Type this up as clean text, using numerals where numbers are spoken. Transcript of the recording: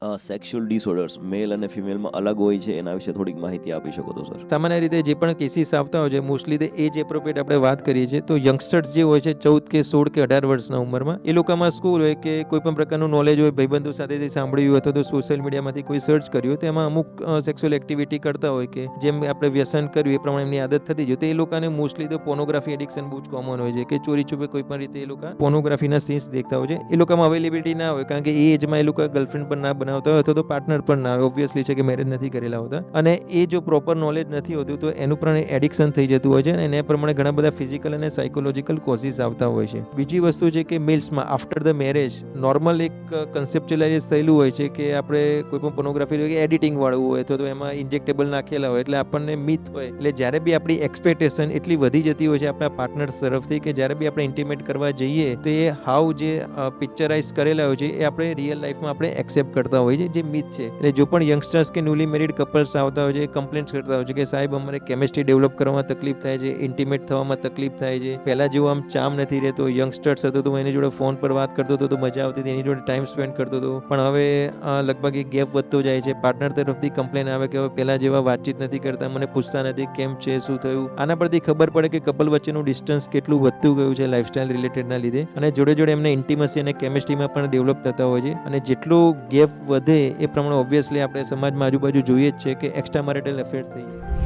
Sexual disorders મેલ અને ફિમેલમાં અલગ હોય છે એના વિશે થોડીક માહિતી આપી શકો તો સર? સામાન્ય રીતે જે પણ કેસીસ આવતા હોય છે મોસ્ટલી તે એજ એપ્રોપ્રિએટ આપણે વાત કરીએ છીએ તો યંગસ્ટર્સ જે હોય છે 14 કે 16 કે 18 વર્ષના ઉંમરમાં એ લોકોમાં સ્કૂલ હોય કે કોઈ પણ પ્રકારનું નોલેજ હોય ભાઈબંધો સાથેથી સાંભળ્યું હોય અથવા તો સોશિયલ મીડિયામાંથી કોઈ સર્ચ કર્યું હોય તો એમાં અમુક સેક્સ્યુઅલ એક્ટિવિટી કરતા હોય કે જેમ આપણે વ્યસન કર્યું એ પ્રમાણે એમની આદત થતી હોય તો એ લોકોને મોસ્ટલી તો પોર્નોગ્રાફી એડિક્શન બહુ જ કોમન હોય છે કે ચોરી છુપે કોઈ પણ રીતે એ લોકો પોર્નોગ્રાફીના સીન્સ દેખતા હોય છે. એ લોકોમાં અવેલેબિલિટી ના હોય કારણ કે એ એજમાં એ લોકો ગર્લફ્રેન્ડ પણ ના બનાવતા હોય અથવા તો પાર્ટનર પણ ના હોય ઓબ્વિયસલી છે કે મેરેજ નથી કરેલા હોતા અને એ જો પ્રોપર નોલેજ નથી હોતું તો એનું પણ એડિક્શન થઈ જતું હોય છે અને એ પ્રમાણે ઘણા બધા ફિઝિકલ અને સાયકોલોજીકલ કોઝિસ આવતા હોય છે. બીજી વસ્તુ છે કે મેલ્સમાં આફ્ટર ધ મેરેજ નોર્મલ એક કન્સેપ્ચ્યુલાઇઝ થયેલું હોય છે કે આપણે કોઈ પણ પોર્નોગ્રાફી એડિટિંગ વાળું હોય તો એમાં ઇન્જેક્ટેબલ નાખેલા હોય એટલે આપણને મિથ હોય એટલે જ્યારે બી આપણી એક્સપેક્ટેશન એટલી વધી જતી હોય છે આપણા પાર્ટનર તરફથી કે જ્યારે બી આપણે ઇન્ટિમેટ કરવા જઈએ તો એ હાવ જે પિક્ચરાઇઝ કરેલા હોય છે એ આપણે રિયલ લાઈફમાં આપણે એક્સેપ્ટ કરતા હોય છે જે મિથ છે. એટલે જો પણ યંગસ્ટર્સ કે ન્યૂલી મેરિડ કપલ્સ આવતા હોય છે કમ્પ્લેન્ટ્સ કરતા હોય છે કે સાહેબ અમારે કેમિસ્ટ્રી ડેવલપ કરવામાં તકલીફ થાય છે ઇન્ટિમેટ થવામાં તકલીફ થાય છે પહેલા જેવો આમ ચામ નથી રહેતો યંગસ્ટર્સ હતો તો એની જોડે ફોન પર વાત કરતો હતો તો મજા આવતી હતી એની જોડે ટાઈમ સ્પેન્ડ કરતો હતો પણ હવે લગભગ એક ગેપ વધતો જાય છે પાર્ટનર તરફથી કમ્પ્લેન આવે કે હવે પહેલા જેવા વાતચીત નથી કરતા મને પૂછતા નથી કેમ છે શું થયું આના પરથી ખબર પડે કે કપલ વચ્ચેનું ડિસ્ટન્સ કેટલું વધતું ગયું છે લાઇફસ્ટાઇલ રિલેટેડના લીધે અને જોડે જોડે એમને ઇન્ટિમસી અને કેમિસ્ટ્રીમાં પણ ડેવલપ થતા હોય છે અને જેટલો ગેપ વધે એ પ્રમાણે ઓબ્વિયસલી આપણે સમાજમાં આજુબાજુ જોઈએ જ છે કે એક્સ્ટ્રા મેરિટલ અફેર્સ થઈ જાય.